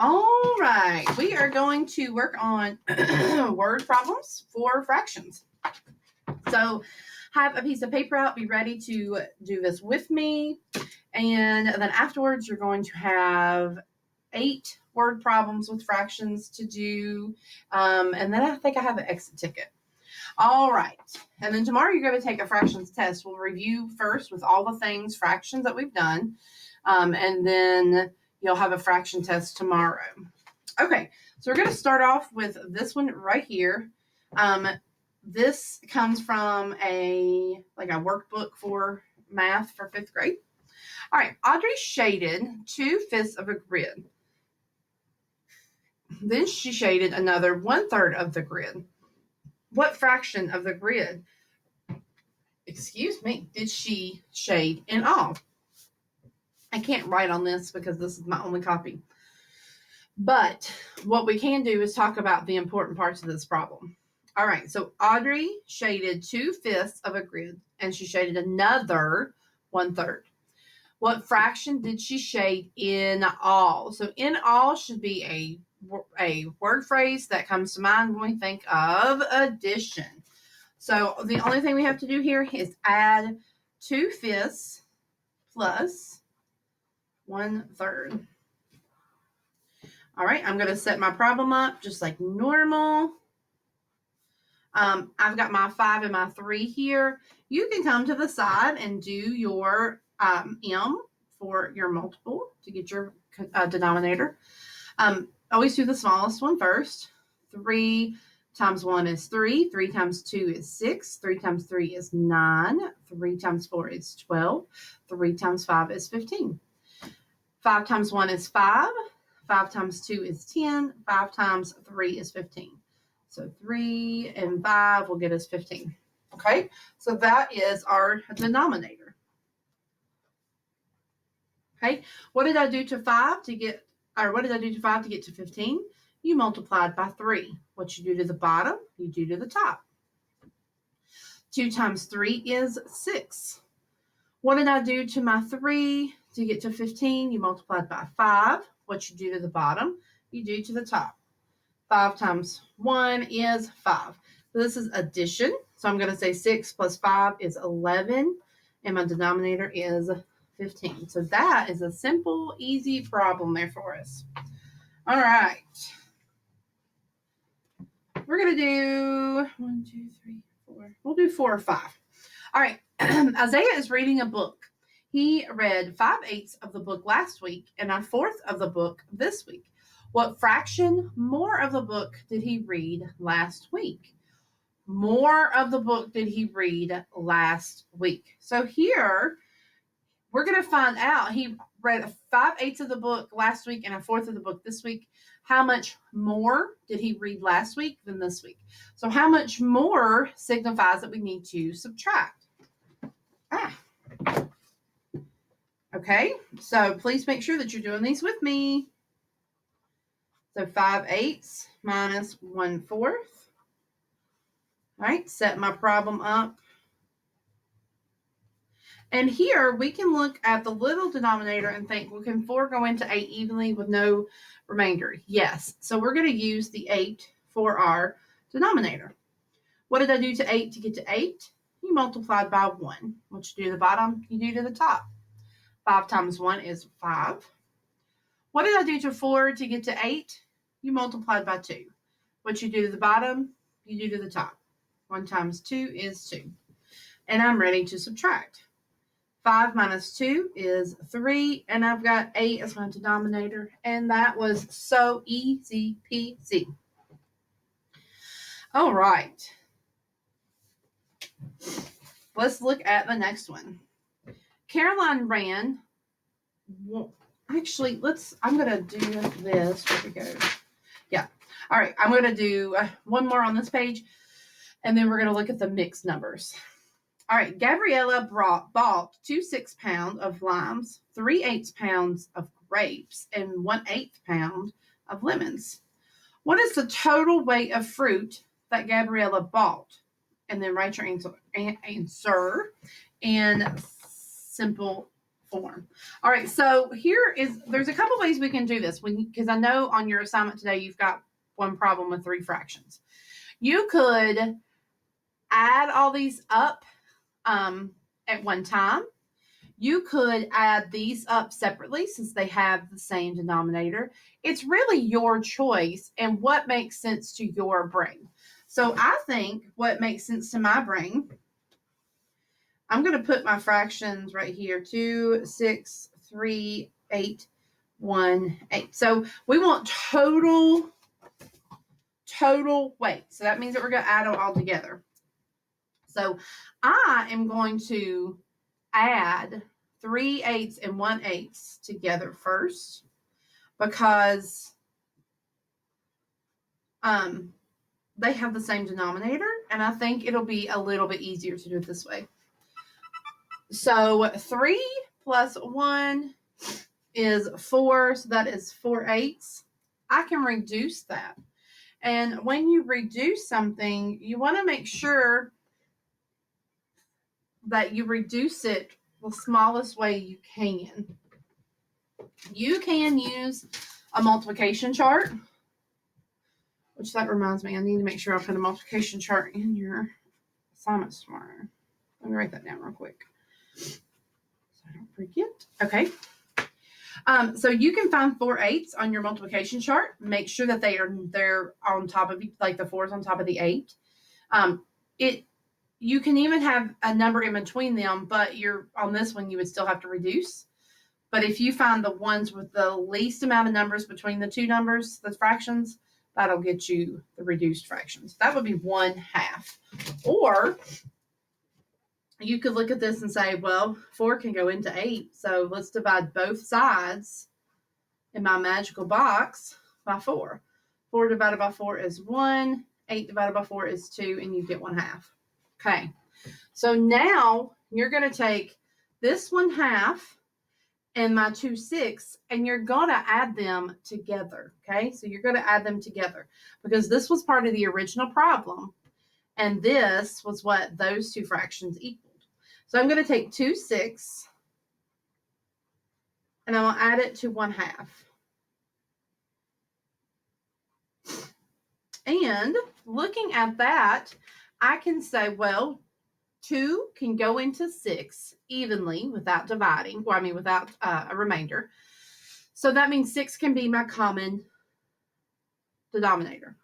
All right, we are going to work on word problems for fractions. So have a piece of paper out, be ready to do this with me. And then afterwards, you're going to have 8 word problems with fractions to do. And then I think I have an exit ticket. All right. And then tomorrow you're going to take a fractions test. We'll review first with all the things fractions that we've done. And then you'll have a fraction test tomorrow. Okay. So we're going to start off with this one right here. This comes from a workbook for math for 5th grade. All right. Audrey shaded 2/5 of a grid. Then she shaded another 1/3 of the grid. What fraction of the grid, did she shade in all? I can't write on this because this is my only copy. But what we can do is talk about the important parts of this problem. All right, so Audrey shaded 2/5 of a grid, and she shaded another 1/3. What fraction did she shade in all? So in all should be a word phrase that comes to mind when we think of addition. So the only thing we have to do here is add 2/5 plus 1/3. All right, I'm going to set my problem up just like normal. I've got my 5 and my 3 here. You can come to the side and do your M for your multiple to get your denominator. Always do the smallest one first. 3 times 1 is 3. 3 times 2 is 6. 3 times 3 is 9. 3 times 4 is 12. 3 times 5 is 15. 5 times 1 is 5. 5 times 2 is 10. 5 times 3 is 15. So 3 and 5 will get us 15. Okay, so that is our denominator. Okay, what did I do to 5 to get, or what did I do to 5 to get to 15? You multiplied by 3. What you do to the bottom, you do to the top. 2 times 3 is 6. What did I do to my 3 to get to 15? You multiplied by 5. What you do to the bottom, you do to the top. 5 times 1 is 5. So this is addition. So I'm going to say 6 plus 5 is 11, and my denominator is 15. So that is a simple, easy problem there for us. All right. We're going to do 1, 2, 3, 4. We'll do 4 or 5. All right. Isaiah is reading a book. He read 5/8 of the book last week and 1/4 of the book this week. What fraction more of the book did he read last week? More of the book did he read last week? So here, we're going to find out he read 5/8 of the book last week and 1/4 of the book this week. How much more did he read last week than this week? So how much more signifies that we need to subtract. Okay, so please make sure that you're doing these with me. So 5/8 minus 1/4. All right, set my problem up. And here we can look at the little denominator and think, well, can 4 go into 8 evenly with no remainder? Yes. So we're going to use the 8 for our denominator. What did I do to 8 to get to 8? You multiplied by 1. What you do to the bottom, you do to the top. 5 times 1 is 5. What did I do to 4 to get to 8? You multiplied by 2. What you do to the bottom, you do to the top. 1 times 2 is 2. And I'm ready to subtract. 5 minus 2 is 3, and I've got 8 as my denominator, and that was so easy peasy. All right. Let's look at the next one. Caroline ran. Actually, I'm going to do this. Where we go? Yeah. All right. I'm going to do one more on this page, and then we're going to look at the mixed numbers. All right. Gabriella bought 2 6-pound of limes, 3/8 pounds of grapes, and 1/8 pound of lemons. What is the total weight of fruit that Gabriella bought? And then write your answer in simple form. All right, so there's a couple ways we can do this because I know on your assignment today you've got one problem with 3 fractions. You could add all these up at one time. You could add these up separately since they have the same denominator. It's really your choice and what makes sense to your brain. So I think what makes sense to my brain, I'm going to put my fractions right here, 2, 6, 3, 8, 1, 8. So we want total weight. So that means that we're going to add them all together. So I am going to add 3/8 and 1/8 together first because they have the same denominator, and I think it'll be a little bit easier to do it this way. So 3 plus 1 is 4, so that is 4/8. I can reduce that. And when you reduce something, you want to make sure that you reduce it the smallest way you can. You can use a multiplication chart, which that reminds me, I need to make sure I put a multiplication chart in your assignments tomorrow. Let me write that down real quick so I don't forget. Okay. So you can find 4/8 on your multiplication chart. Make sure that they're on top of, like the 4 is on top of the 8. You can even have a number in between them, but on this one you would still have to reduce. But if you find the ones with the least amount of numbers between the two numbers, the fractions, that'll get you the reduced fractions. That would be 1/2. Or you could look at this and say, well, 4 can go into 8, so let's divide both sides in my magical box by 4. 4 divided by 4 is 1, 8 divided by 4 is 2, and you get 1/2. Okay, so now you're going to take this 1/2 and my 2/6, and you're going to add them together. Okay, so you're going to add them together because this was part of the original problem, and this was what those two fractions equaled. So I'm going to take 2/6, and I'm going to add it to 1/2. And looking at that, I can say, well, 2 can go into 6 evenly without dividing, without a remainder. So that means 6 can be my common denominator.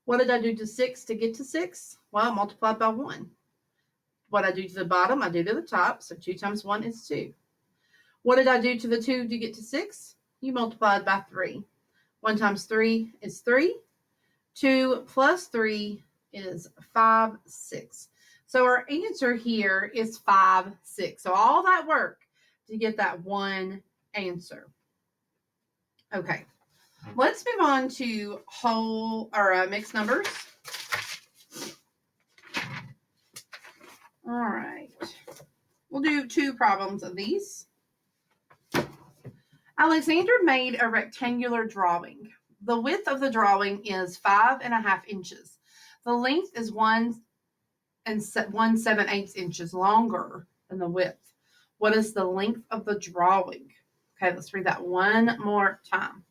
What did I do to 6 to get to 6? Well, I multiplied by 1. What I do to the bottom, I do to the top. So 2 times 1 is 2. What did I do to the 2 to get to 6? You multiplied by 3. 1 times 3 is 3. 2 plus 3 is 5, 6. So our answer here is 5, 6. So all that work to get that one answer. Okay, let's move on to whole or mixed numbers. All right, we'll do 2 problems of these. Alexander made a rectangular drawing. The width of the drawing is 5.5 inches. The length is 1 7/8 inches longer than the width. What is the length of the drawing? Okay, let's read that one more time.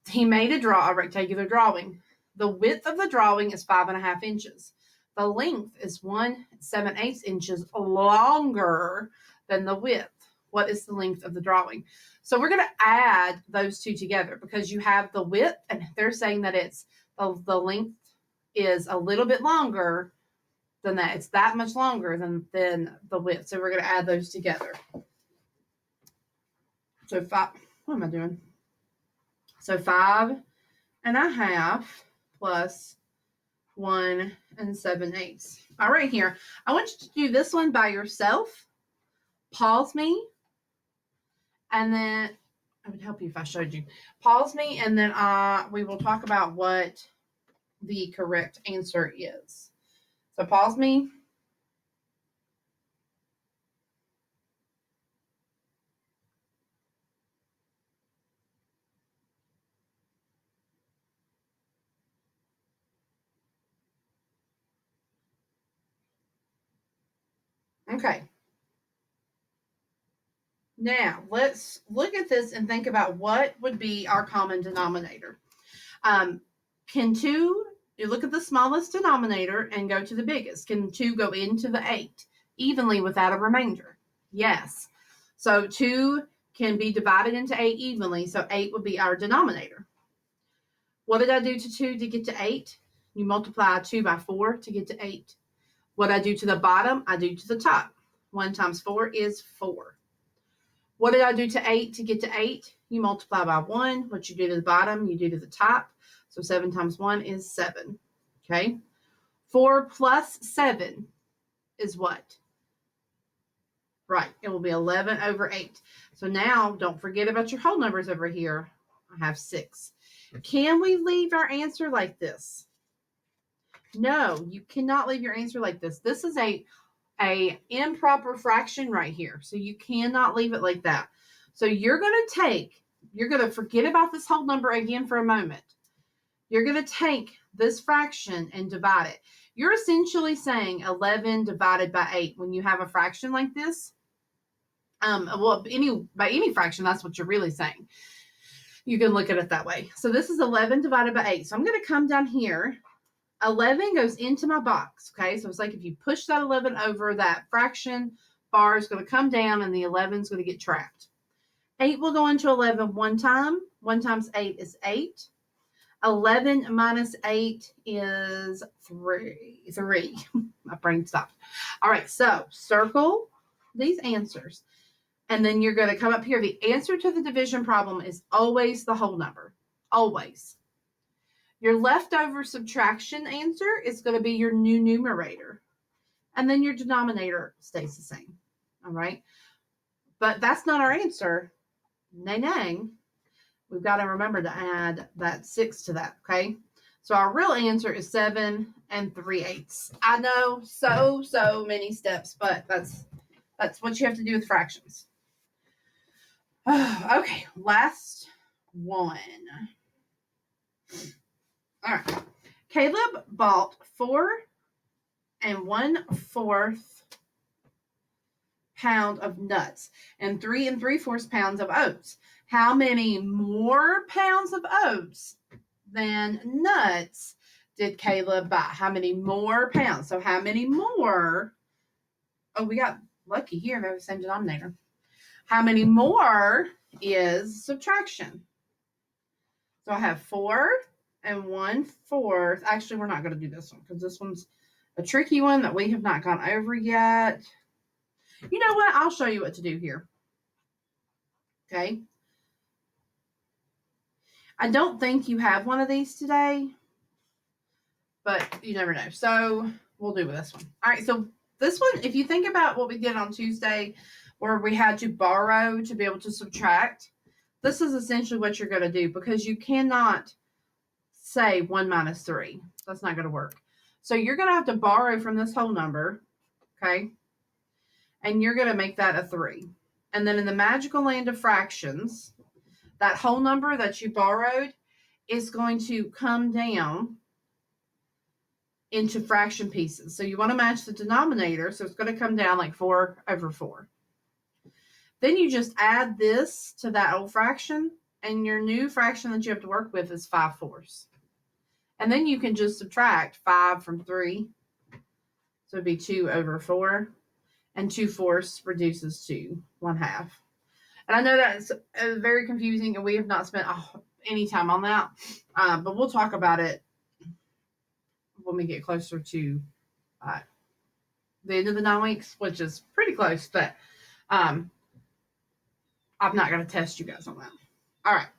He made a rectangular drawing. The width of the drawing is 5.5 inches. The length is 1 7/8 inches longer than the width. What is the length of the drawing? So we're going to add those two together because you have the width, and they're saying that it's the length is a little bit longer than that. It's that much longer than the width. So we're going to add those together. So what am I doing? So 5.5 plus 1 7/8. All right, here. I want you to do this one by yourself. Pause me. And then I would help you if I showed you. Pause me, and then we will talk about what the correct answer is. So pause me. Okay. Now, let's look at this and think about what would be our common denominator. Can 2, you look at the smallest denominator and go to the biggest. Can 2 go into the 8 evenly without a remainder? Yes. So 2 can be divided into 8 evenly, so 8 would be our denominator. What did I do to 2 to get to 8? You multiply 2 by 4 to get to 8. What I do to the bottom, I do to the top. 1 times 4 is 4. What did I do to 8 to get to 8? You multiply by 1. What you do to the bottom, you do to the top. So 7 times 1 is 7. Okay? 4 plus 7 is what? Right. It will be 11 over 8. So now, don't forget about your whole numbers over here. I have 6. Can we leave our answer like this? No, you cannot leave your answer like this. This is a improper fraction right here. So you cannot leave it like that. So you're going to forget about this whole number again for a moment. You're going to take this fraction and divide it. You're essentially saying 11 divided by 8 when you have a fraction like this. By any fraction, that's what you're really saying. You can look at it that way. So this is 11 divided by 8. So I'm going to come down here. 11 goes into my box, okay? So it's like if you push that 11 over, that fraction bar is going to come down and the 11 is going to get trapped. 8 will go into 11 one time. 1 times 8 is 8. 11 minus 8 is 3. My brain stopped. All right, so circle these answers. And then you're going to come up here. The answer to the division problem is always the whole number. Always. Your leftover subtraction answer is going to be your new numerator. And then your denominator stays the same. All right. But that's not our answer. Nay. We've got to remember to add that 6 to that. Okay. So our real answer is 7 3/8. I know, so many steps, but that's what you have to do with fractions. Okay, last one. All right. Caleb bought 4 1/4 pound of nuts and 3 3/4 pounds of oats. How many more pounds of oats than nuts did Caleb buy? How many more pounds? So how many more? Oh, we got lucky here. They're the same denominator. How many more is subtraction? So I have 4 1/4. Actually, we're not going to do this one because this one's a tricky one that we have not gone over yet. You know what? I'll show you what to do here. Okay. I don't think you have one of these today, but you never know. So we'll do this one. All right. So this one, if you think about what we did on Tuesday, where we had to borrow to be able to subtract, this is essentially what you're going to do because you cannot say 1 minus 3. That's not going to work. So you're going to have to borrow from this whole number, okay? And you're going to make that a 3. And then in the magical land of fractions, that whole number that you borrowed is going to come down into fraction pieces. So you want to match the denominator, so it's going to come down like 4 over 4. Then you just add this to that old fraction, and your new fraction that you have to work with is 5/4. And then you can just subtract 5 from 3. So it'd be 2 over 4. And 2/4 reduces to 1/2. And I know that's very confusing, and we have not spent any time on that. But we'll talk about it when we get closer to the end of the 9 weeks, which is pretty close. But I'm not going to test you guys on that. All right.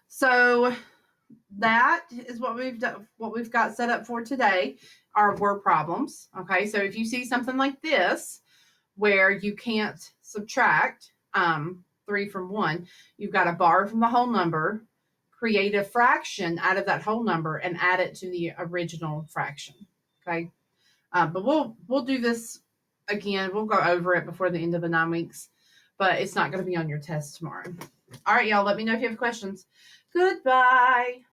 So that is what we've done, what we've got set up for today, our word problems. Okay, so if you see something like this where you can't subtract 3 from 1, you've got to borrow from the whole number, create a fraction out of that whole number, and add it to the original fraction. Okay, but we'll do this again. We'll go over it before the end of the 9 weeks, but it's not going to be on your test tomorrow. All right, y'all, let me know if you have questions. Goodbye.